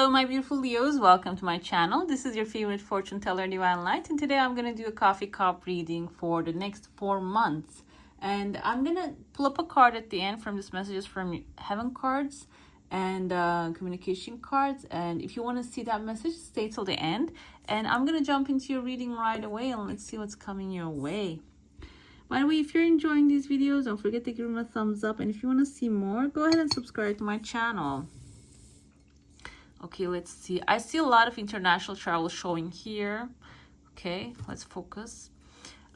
Hello my beautiful Leos, welcome to my channel. This is your favorite fortune teller, Divine Light, and today I'm going to do a coffee cup reading for the next 4 months. And I'm going to pull up a card at the end from this messages from heaven cards and communication cards. And if you want to see that message, stay till the end. And I'm going to jump into your reading right away and let's see what's coming your way. By the way, if you're enjoying these videos, don't forget to give them a thumbs up. And if you want to see more, go ahead and subscribe to my channel. Okay, let's see. I see a lot of international travel showing here. Okay, let's focus.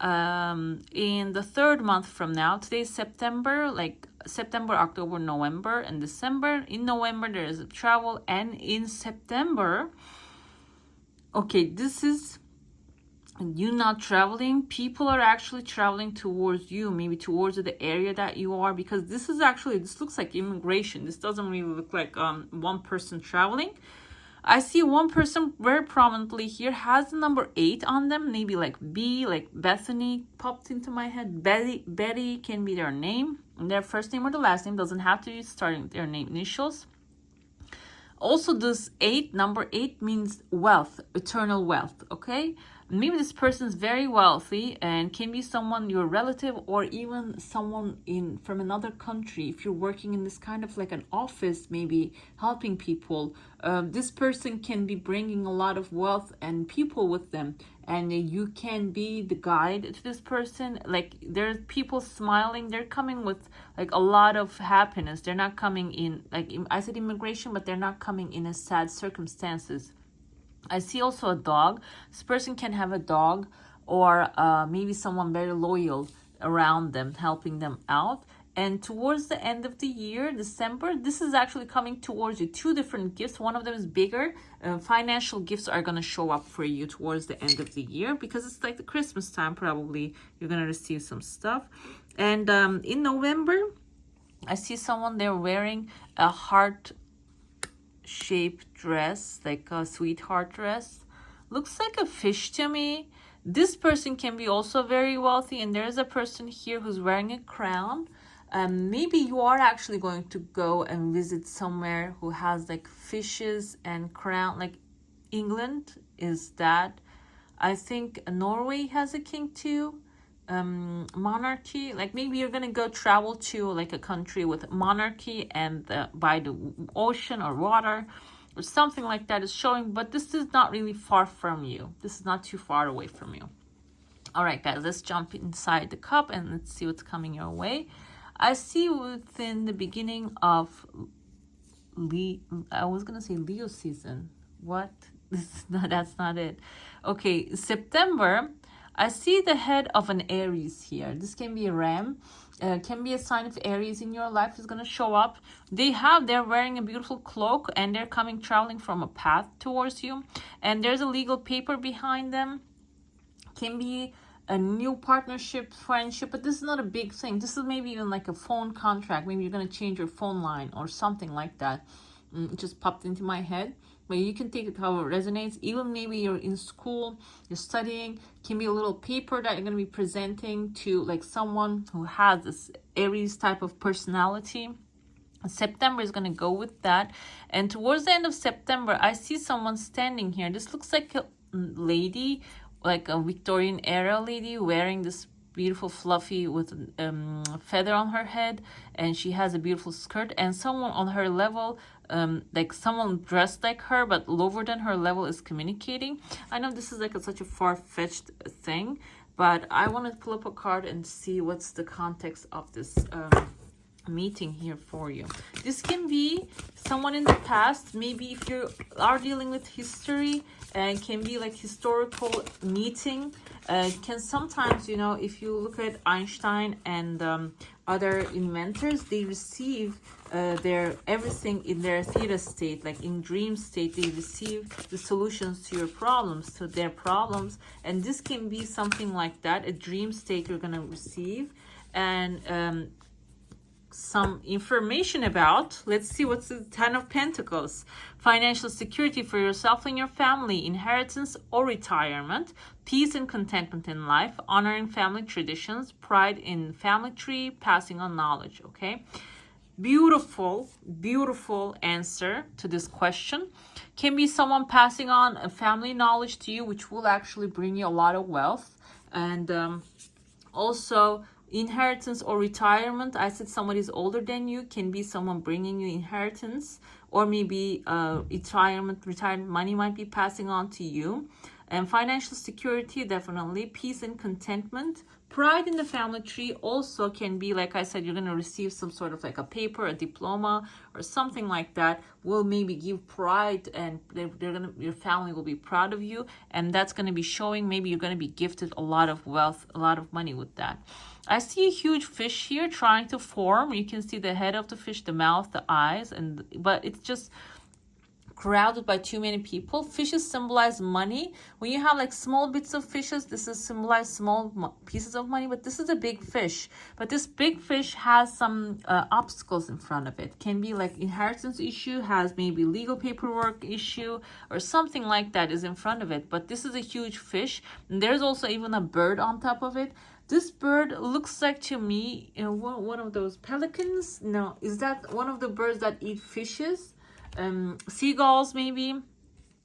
In the 3rd month from now, today is September, like September, October, November, and December. In November, there is a travel, and in September, okay, this is you not traveling. People are actually traveling towards you, maybe towards the area that you are, because this is actually, this looks like immigration. This doesn't really look like one person traveling. I see one person very prominently here has the number 8 on them, maybe like B, like Bethany popped into my head. Betty can be their name, their first name or the last name, doesn't have to be starting their name initials. Also, this 8, number 8 means wealth, eternal wealth, okay? Maybe this person is very wealthy and can be someone, your relative, or even someone from another country. If you're working in this kind of like an office, maybe helping people, this person can be bringing a lot of wealth and people with them. And you can be the guide to this person. Like, there's people smiling. They're coming with like a lot of happiness. They're not coming in, like I said, immigration, but they're not coming in a sad circumstances. I see also a dog. This person can have a dog, or maybe someone very loyal around them, helping them out. And towards the end of the year, December, this is actually coming towards you. 2 different gifts. One of them is bigger. Financial gifts are going to show up for you towards the end of the year, because it's like the Christmas time. Probably you're going to receive some stuff. And in November, I see someone there wearing a heart-shaped dress, like a sweetheart dress. Looks like a fish to me. This person can be also very wealthy, and there's a person here who's wearing a crown. Maybe you are actually going to go and visit somewhere who has like fishes and crown, like England is that. I think Norway has a king too. Monarchy, like maybe you're gonna go travel to like a country with monarchy and by the ocean or water or something like that is showing, but this is not really far from you. This is not too far away from you. All right, guys, let's jump inside the cup and let's see what's coming your way. I see within the beginning of I was gonna say Leo season. What? That's not it. Okay, September. I see the head of an Aries here. This can be a ram, can be a sign of Aries in your life is going to show up. They're wearing a beautiful cloak and they're traveling from a path towards you. And there's a legal paper behind them. Can be a new partnership, friendship, but this is not a big thing. This is maybe even like a phone contract. Maybe you're going to change your phone line or something like that. It just popped into my head. But you can take it however it resonates. Even maybe you're in school, you're studying, can be a little paper that you're going to be presenting to like someone who has this Aries type of personality. September is going to go with that. And towards the end of September, I see someone standing here. This looks like a lady, like a Victorian era lady wearing this beautiful fluffy with feather on her head, and she has a beautiful skirt, and someone on her level, like someone dressed like her but lower than her level is communicating. I know this is like such a far-fetched thing, but I want to pull up a card and see what's the context of this meeting here for you. This can be someone in the past. Maybe if you are dealing with history, and can be like historical meeting. Can sometimes, you know, if you look at Einstein and other inventors, they receive their everything in their theta state, like in dream state. They receive the solutions to your problems, to their problems, and this can be something like that, a dream state you're gonna receive. And some information about, let's see, what's the 10 of Pentacles. Financial security for yourself and your family, inheritance or retirement, peace and contentment in life, honoring family traditions, pride in family tree, passing on knowledge. Okay, beautiful, beautiful answer to this question. Can be someone passing on a family knowledge to you, which will actually bring you a lot of wealth. And also inheritance or retirement. I said somebody's older than you, can be someone bringing you inheritance, or maybe retirement money might be passing on to you. And financial security, definitely. Peace and contentment. Pride in the family tree also can be, like I said, you're going to receive some sort of like a paper, a diploma, or something like that will maybe give pride, and your family will be proud of you, and that's going to be showing. Maybe you're going to be gifted a lot of wealth, a lot of money with that. I see a huge fish here trying to form. You can see the head of the fish, the mouth, the eyes, but it's just crowded by too many people. Fishes symbolize money. When you have like small bits of fishes, this is symbolize small pieces of money, but this is a big fish. But this big fish has some obstacles in front of it. Can be like inheritance issue, has maybe legal paperwork issue, or something like that is in front of it. But this is a huge fish. And there's also even a bird on top of it. This bird looks like to me, one of those pelicans. No, is that one of the birds that eat fishes? Seagulls maybe.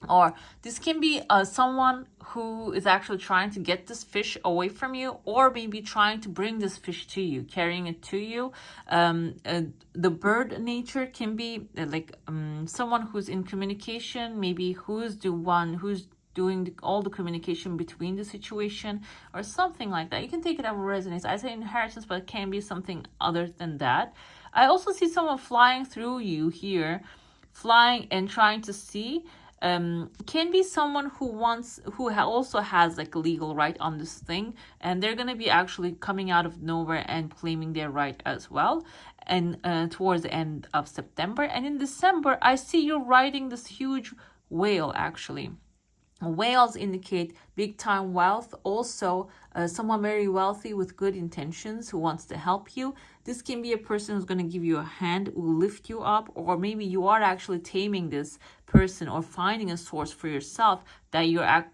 Or this can be someone who is actually trying to get this fish away from you, or maybe trying to bring this fish to you, carrying it to you. The bird nature can be someone who's in communication, maybe who's the one who's doing all the communication between the situation, or something like that. You can take it as resonates. I say inheritance, but it can be something other than that. I also see someone flying through you here, flying and trying to see. Can be someone who also has like a legal right on this thing, and they're going to be actually coming out of nowhere and claiming their right as well. And towards the end of September, and in December, I see you riding this huge whale. Actually, whales indicate big time wealth. Also someone very wealthy with good intentions who wants to help you. This can be a person who's going to give you a hand, will lift you up, or maybe you are actually taming this person or finding a source for yourself that you're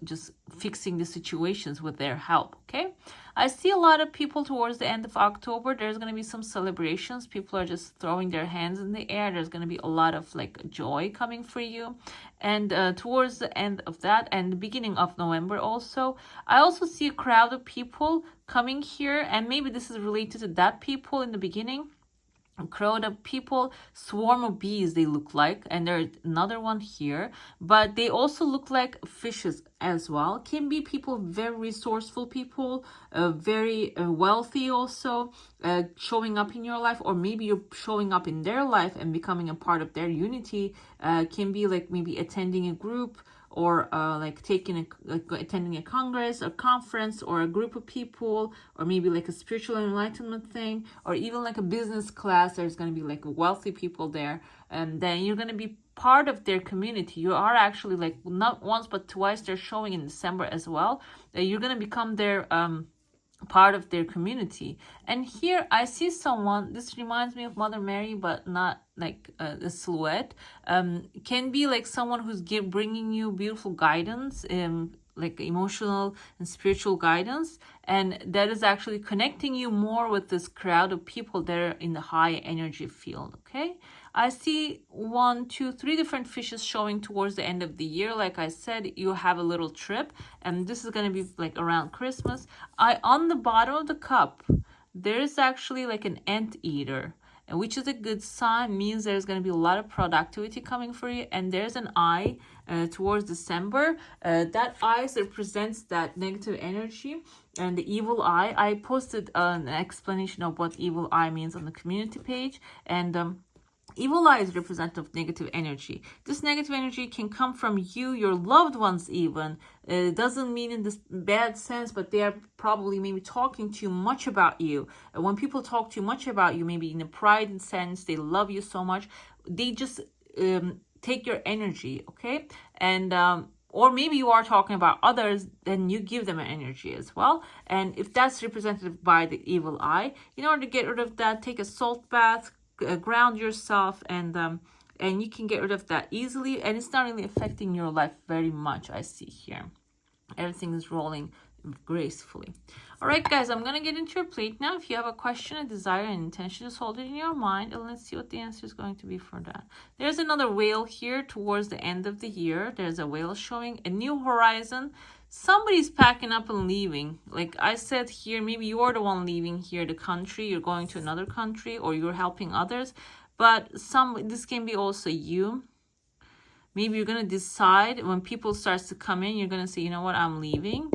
just fixing the situations with their help. Okay, I see a lot of people towards the end of October. There's going to be some celebrations. People are just throwing their hands in the air. There's going to be a lot of like joy coming for you. And towards the end of that and the beginning of November also, I also see a crowd of people coming here, and maybe this is related to that people in the beginning. A crowd of people, swarm of bees they look like, and there's another one here, but they also look like fishes as well. Can be people, very resourceful people, very wealthy also, showing up in your life, or maybe you're showing up in their life and becoming a part of their unity. Can be like maybe attending a group, or like attending a congress or conference, or a group of people, or maybe like a spiritual enlightenment thing, or even like a business class. There's going to be like wealthy people there, and then you're going to be part of their community. You are actually like not once but twice they're showing in December as well. You're going to become their part of their community. And here I see someone, this reminds me of Mother Mary, but not like a silhouette. Can be like someone who's bringing you beautiful guidance, like emotional and spiritual guidance, and that is actually connecting you more with this crowd of people that are in the high energy field. Okay, I see 1, 2, 3 different fishes showing towards the end of the year. Like I said, you have a little trip, and this is going to be like around Christmas. On the bottom of the cup, there's actually like an anteater, and which is a good sign, means there's going to be a lot of productivity coming for you. And there's an eye towards December. That eye represents that negative energy and the evil eye. I posted an explanation of what evil eye means on the community page, and evil eye is representative of negative energy. This negative energy can come from you, your loved ones even. It doesn't mean in this bad sense, but they are probably maybe talking too much about you. When people talk too much about you, maybe in a pride sense, they love you so much, they just take your energy, okay? And or maybe you are talking about others, then you give them an energy as well. And if that's represented by the evil eye, in order to get rid of that, take a salt bath, ground yourself, and you can get rid of that easily, and it's not really affecting your life very much. I see here everything is rolling gracefully. All right, guys, I'm going to get into your plate now. If you have a question, a desire, an intention, just hold it in your mind, and let's see what the answer is going to be for that. There's another whale here towards the end of the year. There's a whale showing a new horizon. Somebody's packing up and leaving. Like I said here, maybe you're the one leaving here, the country. You're going to another country, or you're helping others. But this can be also you. Maybe you're going to decide when people starts to come in, you're going to say, you know what, I'm leaving.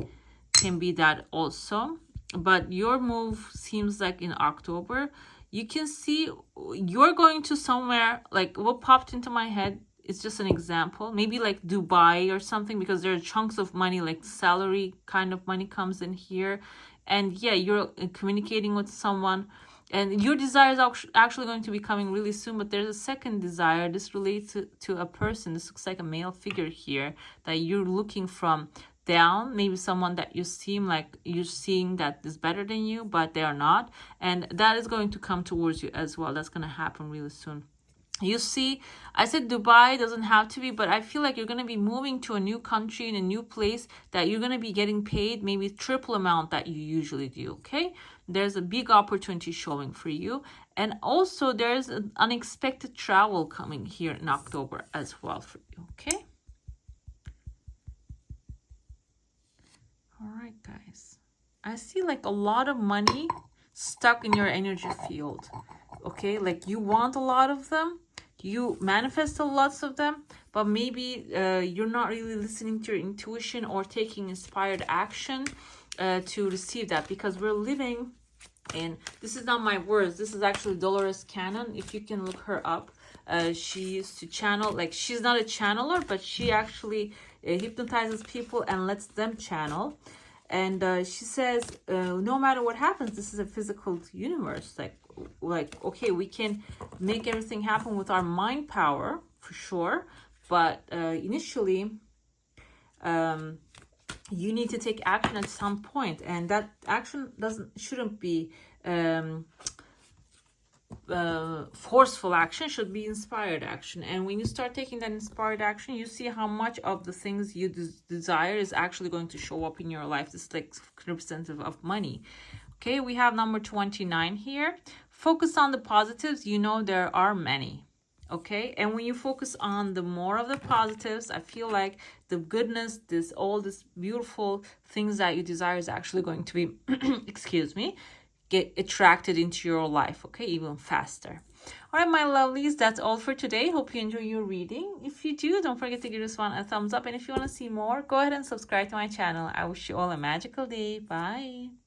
Can be that also. But your move seems like in October. You can see you're going to somewhere, like what popped into my head, it's just an example. Maybe like Dubai or something, because there are chunks of money, like salary kind of money comes in here. And yeah, you're communicating with someone. And your desire is actually going to be coming really soon, but there's a second desire. This relates to a person. This looks like a male figure here that you're looking from down. Maybe someone that you seem like you're seeing that is better than you, but they are not. And that is going to come towards you as well. That's going to happen really soon. You see, I said Dubai doesn't have to be, but I feel like you're going to be moving to a new country, in a new place, that you're going to be getting paid maybe triple amount that you usually do, okay? There's a big opportunity showing for you. And also there's an unexpected travel coming here in October as well for you, okay? All right, guys. I see like a lot of money stuck in your energy field, okay? Like you want a lot of them. You manifest lots of them, but maybe you're not really listening to your intuition or taking inspired action to receive that, because we're living in, this is not my words, this is actually Dolores Cannon. If you can look her up, she used to channel, like she's not a channeler, but she actually hypnotizes people and lets them channel. And she says, no matter what happens, this is a physical universe. Like, okay, we can make everything happen with our mind power, for sure. But initially, you need to take action at some point. And that action shouldn't be forceful action, should be inspired action. And when you start taking that inspired action, you see how much of the things you desire is actually going to show up in your life. This is like representative of money. Okay, we have number 29 here. Focus on the positives. You know there are many. Okay, and when you focus on the more of the positives, I feel like the goodness, all this beautiful things that you desire is actually going to be, excuse me, get attracted into your life, okay, even faster. All right, my lovelies, that's all for today. Hope you enjoy your reading. If you do, don't forget to give this one a thumbs up. And if you want to see more, go ahead and subscribe to my channel. I wish you all a magical day. Bye.